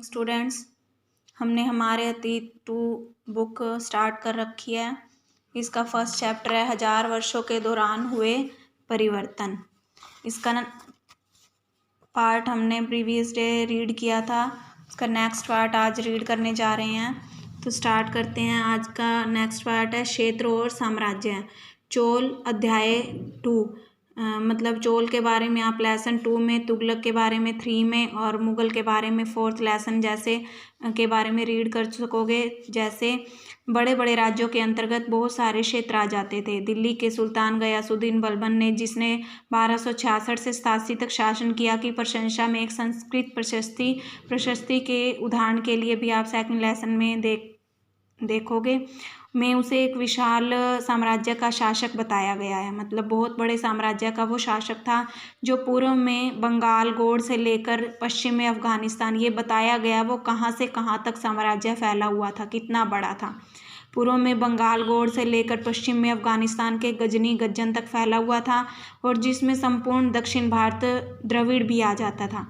Students, हमने हमारे अतीत टू बुक स्टार्ट कर रखी है। इसका फर्स्ट चैप्टर है 1000 वर्षों के दौरान हुए परिवर्तन। इसका पार्ट हमने प्रीवियस डे रीड किया था। इसका नेक्स्ट पार्ट आज रीड करने जा रहे हैं। तो स्टार्ट करते हैं। आज का नेक्स्ट पार्ट है क्षेत्र और साम्राज्य। चोल अध्याय 2 मतलब चोल के बारे में आप लेसन 2 में, तुगलक के बारे में 3 में और मुगल के बारे में 4th लेसन जैसे के बारे में रीड कर सकोगे। जैसे बड़े बड़े राज्यों के अंतर्गत बहुत सारे क्षेत्र आ जाते थे। दिल्ली के सुल्तान गयासुद्दीन बलबन ने, जिसने 1266 से 87 तक शासन किया, की प्रशंसा में एक संस्कृत प्रशस्ति के उदाहरण के लिए भी आप सेकंड लेसन में देखोगे में उसे एक विशाल साम्राज्य का शासक बताया गया है। मतलब बहुत बड़े साम्राज्य का वो शासक था, जो पूर्व में बंगाल गोड़ से लेकर पश्चिम में अफगानिस्तान, ये बताया गया वो कहाँ से कहाँ तक साम्राज्य फैला हुआ था, कितना बड़ा था। पूर्व में बंगाल गोड़ से लेकर पश्चिम में अफगानिस्तान के गजनी गज्जन तक फैला हुआ था, और जिसमें संपूर्ण दक्षिण भारत द्रविड़ भी आ जाता था।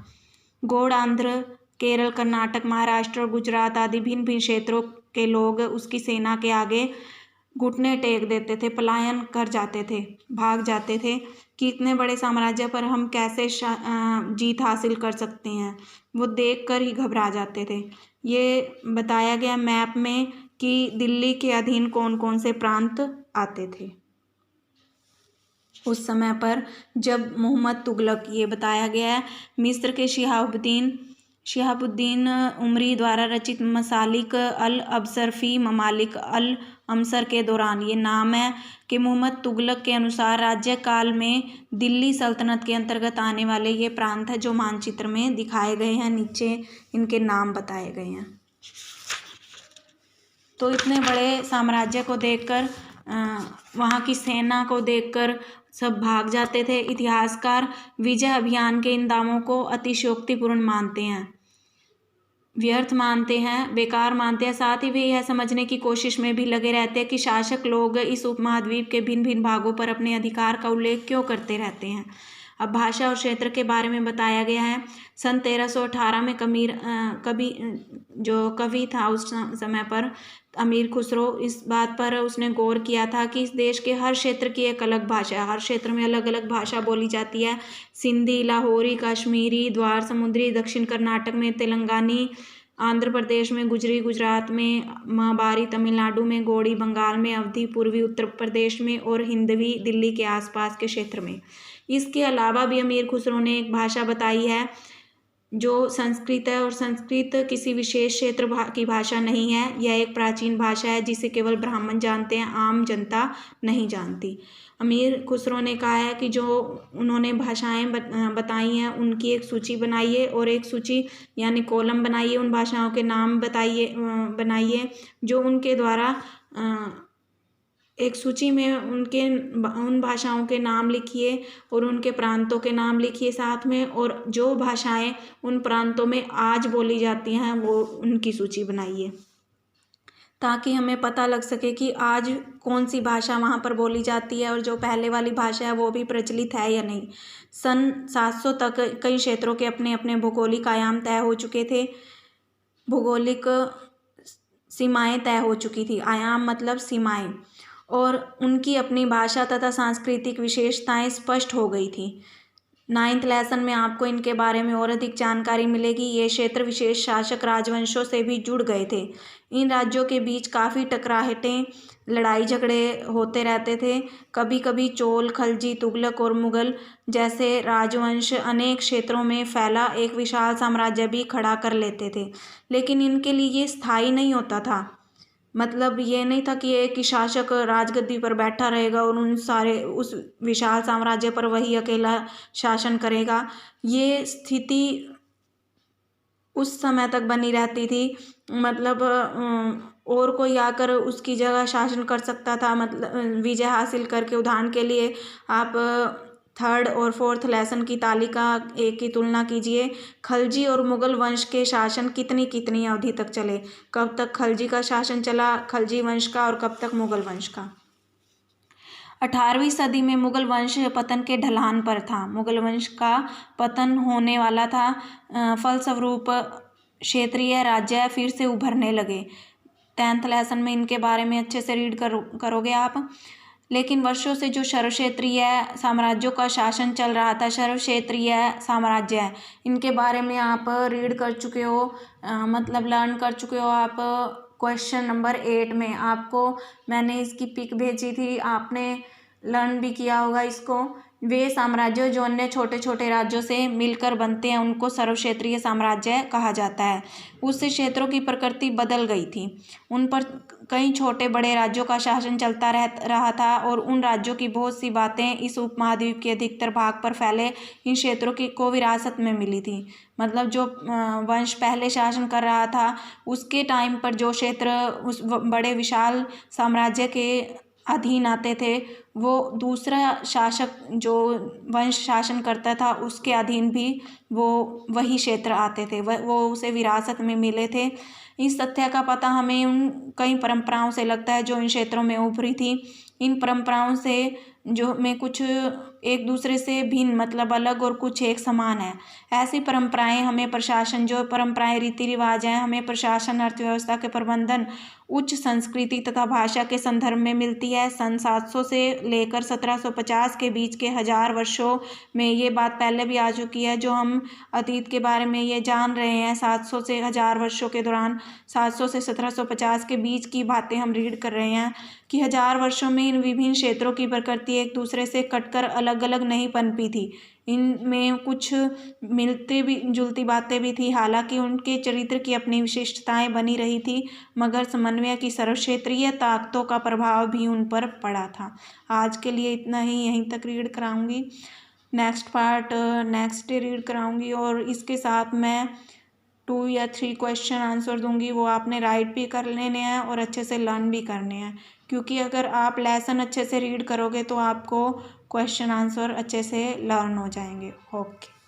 गोड़ आंध्र, केरल, कर्नाटक, महाराष्ट्र और गुजरात आदि भिन्न भिन्न क्षेत्रों के लोग उसकी सेना के आगे घुटने टेक देते थे, पलायन कर जाते थे, भाग जाते थे कि इतने बड़े साम्राज्य पर हम कैसे जीत हासिल कर सकते हैं। वो देखकर ही घबरा जाते थे। ये बताया गया मैप में कि दिल्ली के अधीन कौन कौन से प्रांत आते थे उस समय पर, जब मोहम्मद तुगलक, ये बताया गया है, मिस्र के शिहाबुद्दीन उमरी द्वारा रचित मसालिक अल अबसर फी ममालिक अल अमसर के दौरान, ये नाम है कि मोहम्मद तुगलक के अनुसार राज्य काल में दिल्ली सल्तनत के अंतर्गत आने वाले ये प्रांत है जो मानचित्र में दिखाए गए हैं। नीचे इनके नाम बताए गए हैं। तो इतने बड़े साम्राज्य को देखकर, वहाँ की सेना को देखकर सब भाग जाते थे। इतिहासकार विजय अभियान के इन दावों को अतिशयोक्तिपूर्ण मानते हैं, व्यर्थ मानते हैं, बेकार मानते हैं। साथ ही वे यह समझने की कोशिश में भी लगे रहते हैं कि शासक लोग इस उपमहाद्वीप के भिन्न भिन्न भागों पर अपने अधिकार का उल्लेख क्यों करते रहते हैं। अब भाषा और क्षेत्र के बारे में बताया गया है। सन 1318 में जो कवि था उस समय पर, अमीर खुसरो, इस बात पर उसने गौर किया था कि इस देश के हर क्षेत्र की एक अलग भाषा है, हर क्षेत्र में अलग अलग भाषा बोली जाती है। सिंधी, लाहौरी, कश्मीरी, द्वार समुद्री, दक्षिण कर्नाटक में तेलंगानी, आंध्र प्रदेश में गुजरी, गुजरात में महाबारी, तमिलनाडु में गोड़ी, बंगाल में अवधी, पूर्वी उत्तर प्रदेश में और हिंदवी दिल्ली के आसपास के क्षेत्र में। इसके अलावा भी अमीर खुसरो ने एक भाषा बताई है जो संस्कृत है, और संस्कृत किसी विशेष क्षेत्र की भाषा नहीं है। यह एक प्राचीन भाषा है जिसे केवल ब्राह्मण जानते हैं, आम जनता नहीं जानती। अमीर खुसरो ने कहा है कि जो उन्होंने भाषाएं बताई हैं उनकी एक सूची बनाइए, और एक सूची यानी कॉलम बनाइए, उन भाषाओं के नाम बनाइए जो उनके द्वारा, एक सूची में उन भाषाओं के नाम लिखिए और उनके प्रांतों के नाम लिखिए साथ में, और जो भाषाएं उन प्रांतों में आज बोली जाती हैं वो उनकी सूची बनाइए, ताकि हमें पता लग सके कि आज कौन सी भाषा वहाँ पर बोली जाती है और जो पहले वाली भाषा है वो भी प्रचलित है या नहीं। सन 700 तक कई क्षेत्रों के अपने अपने भौगोलिक आयाम तय हो चुके थे। भौगोलिक सीमाएं तय हो चुकी थी, आयाम मतलब सीमाएं, और उनकी अपनी भाषा तथा सांस्कृतिक विशेषताएं स्पष्ट हो गई थी। 9th लेसन में आपको इनके बारे में और अधिक जानकारी मिलेगी। ये क्षेत्र विशेष शासक राजवंशों से भी जुड़ गए थे। इन राज्यों के बीच काफ़ी टकराहटें, लड़ाई झगड़े होते रहते थे। कभी कभी चोल, खलजी, तुगलक और मुगल जैसे राजवंश अनेक क्षेत्रों में फैला एक विशाल साम्राज्य भी खड़ा कर लेते थे, लेकिन इनके लिए ये स्थायी नहीं होता था। मतलब ये नहीं था कि एक ही शासक राजगद्दी पर बैठा रहेगा और उस विशाल साम्राज्य पर वही अकेला शासन करेगा। ये स्थिति उस समय तक बनी रहती थी, मतलब और कोई आकर उसकी जगह शासन कर सकता था। मतलब विजय हासिल करके, उदाहरण के लिए आप 3rd और 4th लेसन की तालिका एक की तुलना कीजिए। खलजी और मुगल वंश के शासन कितनी अवधि तक चले, कब तक खलजी का शासन चला, खलजी वंश का, और कब तक मुगल वंश का। 18वीं सदी में मुगल वंश पतन के ढलान पर था। मुगल वंश का पतन होने वाला था। फलस्वरूप क्षेत्रीय राज्य फिर से उभरने लगे। 10th लेसन में इनके बारे में अच्छे से रीड करोगे आप। लेकिन वर्षों से जो सर्व क्षेत्रीय साम्राज्यों का शासन चल रहा था, सर्व क्षेत्रीय साम्राज्य, इनके बारे में आप रीड कर चुके हो, मतलब लर्न कर चुके हो आप। क्वेश्चन नंबर 8 में आपको मैंने इसकी पिक भेजी थी, आपने लर्न भी किया होगा इसको। वे साम्राज्य जो अन्य छोटे छोटे राज्यों से मिलकर बनते हैं उनको सर्व क्षेत्रीय साम्राज्य कहा जाता है। उससे क्षेत्रों की प्रकृति बदल गई थी, उन पर कई छोटे बड़े राज्यों का शासन चलता रहा था और उन राज्यों की बहुत सी बातें इस उपमहाद्वीप के अधिकतर भाग पर फैले इन क्षेत्रों की को विरासत में मिली थी। मतलब जो वंश पहले शासन कर रहा था उसके टाइम पर जो क्षेत्र उस बड़े विशाल साम्राज्य के अधीन आते थे, वो दूसरा शासक जो वंश शासन करता था उसके अधीन भी वो वही क्षेत्र आते थे, वो उसे विरासत में मिले थे। इस तथ्य का पता हमें उन कई परंपराओं से लगता है जो इन क्षेत्रों में उभरी थी। इन परंपराओं से जो में कुछ एक दूसरे से भिन्न, मतलब अलग, और कुछ एक समान है। ऐसी परंपराएं हमें प्रशासन, जो परंपराएं रीति रिवाज हैं, हमें प्रशासन, अर्थव्यवस्था के प्रबंधन, उच्च संस्कृति तथा भाषा के संदर्भ में मिलती है। सन 700 से लेकर 1750 के बीच के 1000 वर्षों में ये बात पहले भी आ चुकी है, जो हम अतीत के बारे में ये जान रहे हैं। 700 से 1000 वर्षों के दौरान, 700 से 1750 के बीच की बातें हम रीड कर रहे हैं कि 1000 वर्षों में इन विभिन्न क्षेत्रों की प्रकृति एक दूसरे से कटकर अलग अलग नहीं पनपी थी। इनमें कुछ मिलती भी जुलती बातें भी थी, हालांकि उनके चरित्र की अपनी विशिष्टताएं बनी रही थी, मगर समन्वय की सर्वक्षेत्रीय ताकतों का प्रभाव भी उन पर पड़ा था। आज के लिए इतना ही, यहीं तक रीड कराऊंगी। Next part next day read कराऊंगी, और इसके साथ मैं 2 या 3 क्वेश्चन आंसर दूंगी। वो आपने राइट भी कर लेने हैं और अच्छे से लर्न भी करने हैं, क्योंकि अगर आप लेसन अच्छे से रीड करोगे तो आपको क्वेश्चन आंसर अच्छे से लर्न हो जाएंगे। ओके।